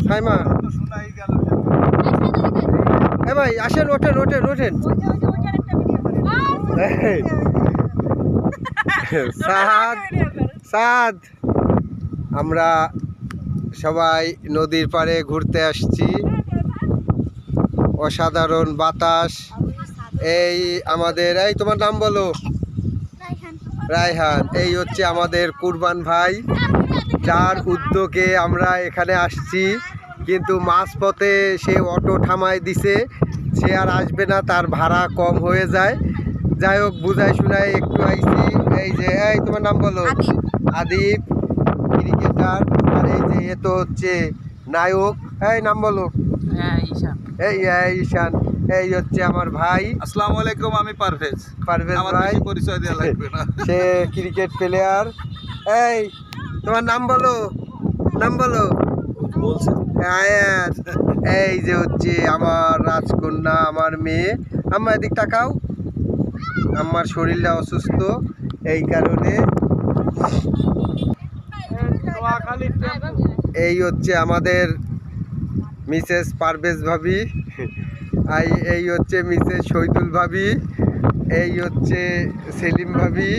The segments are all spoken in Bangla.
হাই মা, এ ভাই আসেন, ওঠেন ওঠেন ওঠেন। সাদ সাদ, আমরা সবাই নদীর পাড়ে ঘুরতে আসছি। অসাধারণ বাতাস। এই আমাদের, এই তোমার নাম বলো? রায়হান। এই হচ্ছে আমাদের কুরবান ভাই, যার উদ্যোগে আমরা এখানে আসছি। কিন্তু মাঝপথে সে অটো থামায় দিছে, সে আর আসবে না, তার ভাড়া কম হয়ে যায়। যাই হোক, বুঝাই শোনায় একটু আইছি। এই যে, এই তোমার নাম বলো? আদিপ, ক্রিকেটার। আর এই যে এ তো হচ্ছে নায়ক। এই নাম বলো? এই ঈশান। এই হচ্ছে আমার ভাই। আসসালামু আলাইকুম, আমি পারভেজ। পারভেজ আমার ভাই, বেশি পরিচয় দেওয়া লাগবে না। সে ক্রিকেট প্লেয়ার। এই তোমার নাম বলো? নাম বলো? বলছে আয়াত। এই যে হচ্ছে আমার রাজকন্যা, আমার মেয়ে। আমার এদিক তাকাও, আমার শরীরটা অসুস্থ, এই কারণে। এই হচ্ছে আমাদের মিসেস পারভেজ ভাবি। এই হচ্ছে মিসেস শহীদুল ভাবি। এই হচ্ছে সেলিম ভাবি।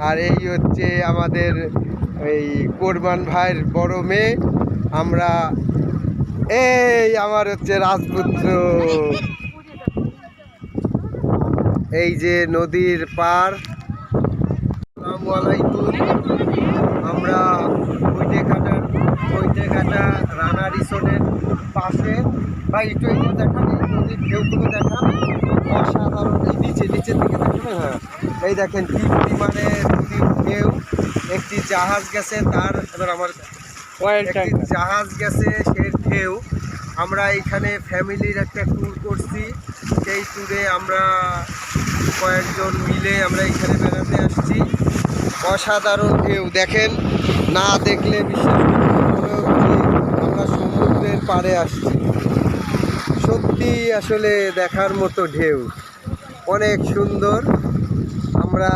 আর এই হচ্ছে আমাদের এই কোরবান ভাইয়ের বড় মেয়ে। আমরা, এই আমার হচ্ছে রাজপুত্র। এই যে নদীর পার। আসসালামু আলাইকুম। আমরা বৈটেঘাটা রানা রিসোর্টের পাশে। ভাই একটু এই যে দেখান, এই নদীর ঢেউগুলো দেখান, অসাধারণ। এই নিচের দিকে দেখাবেন। হ্যাঁ, এই দেখেন কি পরিমাণে নদীর ঢেউ। একটি জাহাজ গেছে, তার এবার আমার একটি জাহাজ গেছে, সে ঢেউ। আমরা এখানে ফ্যামিলির একটা ট্যুর করছি। সেই ট্যুরে আমরা কয়েকজন মিলে আমরা এখানে বেড়াতে আসছি। অসাধারণ ঢেউ দেখেন, না দেখলে বিশ্বাস করতে আমরা সমুদ্রের পাড়ে আসছি। সত্যি আসলে দেখার মতো ঢেউ, অনেক সুন্দর। আমরা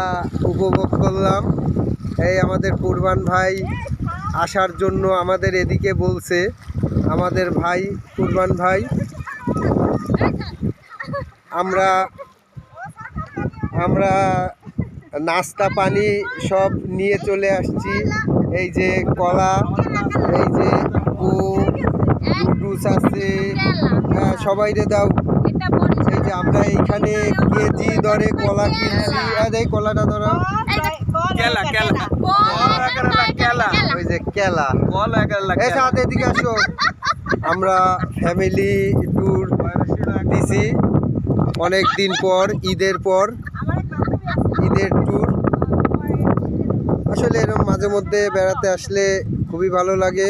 উপভোগ করলাম। এই আমাদের কুরবান ভাই আসার জন্য আমাদের এদিকে বলছে, আমাদের ভাই কুরবান ভাই। আমরা নাস্তা পানি সব নিয়ে চলে আসছি। এই যে কলা, এই যে নুডলস আছে, হ্যাঁ সবাইরে দাও। এই যে আমরা এইখানে কেজি দরে কলা কিনছি। এই কলাটা ধরো, ওই যে কেলা। এই সাথে এদিকে আসো। আমরা ফ্যামিলি ট্যুর দিছি অনেক দিন পর, ঈদের পর ঈদের ট্যুর। আসলে এরকম মাঝে মধ্যে বেড়াতে আসলে খুবই ভালো লাগে।